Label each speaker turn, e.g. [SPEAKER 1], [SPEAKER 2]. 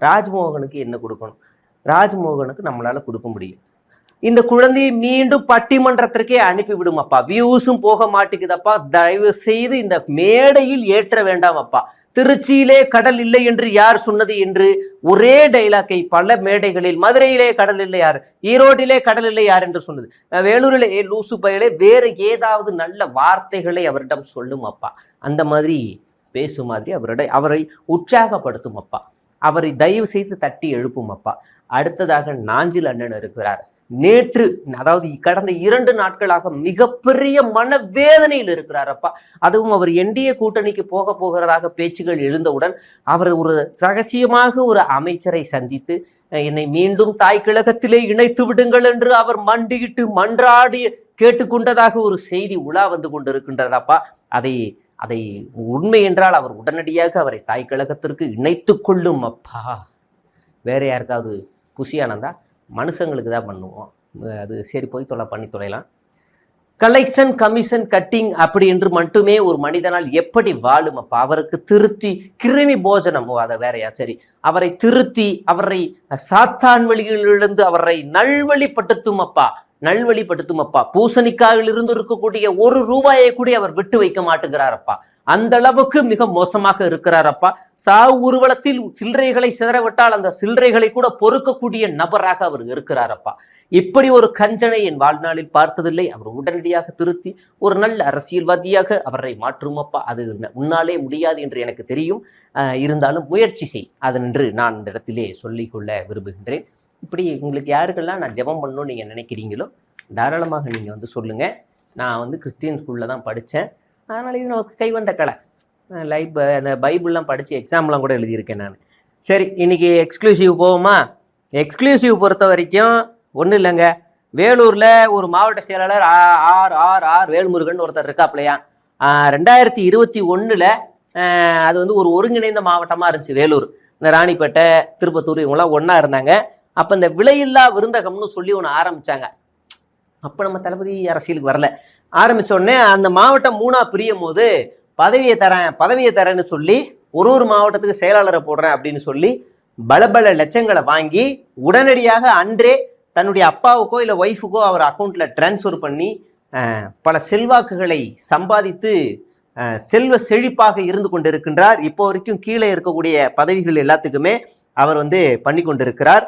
[SPEAKER 1] ராஜ்மோகனுக்கு என்ன கொடுக்கணும்? ராஜ்மோகனுக்கு நம்மளால கொடுக்க முடியும். இந்த குழந்தையை மீண்டும் பட்டிமன்றத்திற்கே அனுப்பிவிடும் அப்பா. வியூஸும் போக மாட்டேங்குதப்பா, தயவு செய்து இந்த மேடையில் ஏற்ற வேண்டாம் அப்பா. திருச்சியிலே கடல் இல்லை என்று யார் சொன்னது என்று ஒரே டைலாக்கை பல மேடைகளில், மதுரையிலே கடல் இல்லை யார், ஈரோட்டிலே கடல் இல்லை யார் என்று சொன்னது, வேலூரிலே லூசு பயலே, வேறு ஏதாவது நல்ல வார்த்தைகளை அவரிடம் சொல்லும் அப்பா. அந்த மாதிரி பேசும் மாதிரி அவரை உற்சாகப்படுத்தும் அப்பா. அவரை தயவு செய்து தட்டி எழுப்பும் அப்பா. அடுத்ததாக நாஞ்சில் அண்ணன் இருக்கிறார். நேற்று, அதாவது கடந்த 2 நாட்களாக மிகப்பெரிய மனவேதனையில் இருக்கிறார் அப்பா. அதுவும் அவர் என்டிஏ கூட்டணிக்கு போகிறதாக பேச்சுகள் எழுந்தவுடன் அவர் ஒரு ரகசியமாக ஒரு அமைச்சரை சந்தித்து என்னை மீண்டும் தாய் கழகத்திலே இணைத்து விடுங்கள் என்று அவர் மண்டியிட்டு மன்றாடி கேட்டுக்கொண்டதாக ஒரு செய்தி உலா வந்து கொண்டிருக்கின்றதப்பா. அதை உண்மை என்றால் அவர் உடனடியாக அவரை தாய் கழகத்திற்கு இணைத்து கொள்ளும் அப்பா. வேற யாருக்காவது புசியானந்தா மனுஷங்களுக்கு தான் பண்ணுவோம், அது சரி போய் பண்ணி தொலைலாம். கலெக்ஷன் கமிஷன் கட்டிங் அப்படி என்று மட்டுமே ஒரு மனிதனால் எப்படி வாழும் அப்பா? அவருக்கு திருத்தி கிருமி போஜனம், அதை வேறையா, சரி, அவரை திருத்தி அவரை சாத்தான் வழிகளிலிருந்து அவரை நல்வழிப்படுத்தும் அப்பா, நல்வழிப்படுத்தும் அப்பா. பூசணிக்காயில் இருந்து இருக்கக்கூடிய 1 ரூபாயை கூட அவர் விட்டு வைக்க மாட்டுகிறாரப்பா. அந்த அளவுக்கு மிக மோசமாக இருக்கிறாரப்பா. சாவு ஊர்வலத்தில் சில்லறைகளை சிதறவிட்டால் அந்த சில்லறைகளை கூட பொறுக்கக்கூடிய நபராக அவர் இருக்கிறாரப்பா. இப்படி ஒரு கஞ்சனை என் வாழ்நாளில் பார்த்ததில்லை. அவர் உடனடியாக திருத்தி ஒரு நல்ல அரசியல்வாதியாக அவரை மாற்றும் அப்பா. அது உன்னாலே முடியாது என்று எனக்கு தெரியும், இருந்தாலும் முயற்சி செய், அதென்று நான் இந்த இடத்திலே சொல்லிக்கொள்ள விரும்புகின்றேன். இப்படி உங்களுக்கு யாருக்கெல்லாம் நான் ஜெபம் பண்ணணும்னு நீங்கள் நினைக்கிறீங்களோ தாராளமாக நீங்கள் வந்து சொல்லுங்கள். நான் கிறிஸ்டியன் ஸ்கூலில் தான் படித்தேன், அதனால் இது நமக்கு கைவந்த கலை. அந்த பைபிள்லாம் படித்து எக்ஸாம்லாம் கூட எழுதியிருக்கேன் நான். சரி, இன்னைக்கு எக்ஸ்க்ளூசிவ் போவோமா? எக்ஸ்க்ளூசிவ் பொறுத்த வரைக்கும் ஒன்றும் இல்லைங்க. வேலூரில் ஒரு மாவட்ட செயலாளர் ஆர் வேல்முருகன் ஒருத்தர் இருக்காப்லையா. 2021 அது ஒரு ஒருங்கிணைந்த மாவட்டமாக இருந்துச்சு வேலூர். இந்த ராணிப்பேட்டை, திருப்பத்தூர் இவங்களாம் ஒன்றா இருந்தாங்க. அப்போ இந்த விலையில்லா விருந்தகம்னு சொல்லி ஒன்று ஆரம்பித்தாங்க. அப்போ நம்ம தளபதி அரசியலுக்கு வரல. ஆரம்பித்த உடனே அந்த மாவட்டம் 3ஆ பிரியும் போது பதவியை தரேன்னு சொல்லி ஒரு மாவட்டத்துக்கு செயலாளரை போடுறேன் அப்படின்னு சொல்லி பல லட்சங்களை வாங்கி உடனடியாக அன்றே தன்னுடைய அப்பாவுக்கோ இல்லை ஒய்ஃபுக்கோ அவர் அக்கௌண்ட்ல டிரான்ஸ்ஃபர் பண்ணி பல செல்வாக்குகளை சம்பாதித்து செல்வ செழிப்பாக இருந்து கொண்டிருக்கின்றார். இப்போ வரைக்கும் கீழே இருக்கக்கூடிய பதவிகள் எல்லாத்துக்குமே அவர் பண்ணி கொண்டிருக்கிறார்.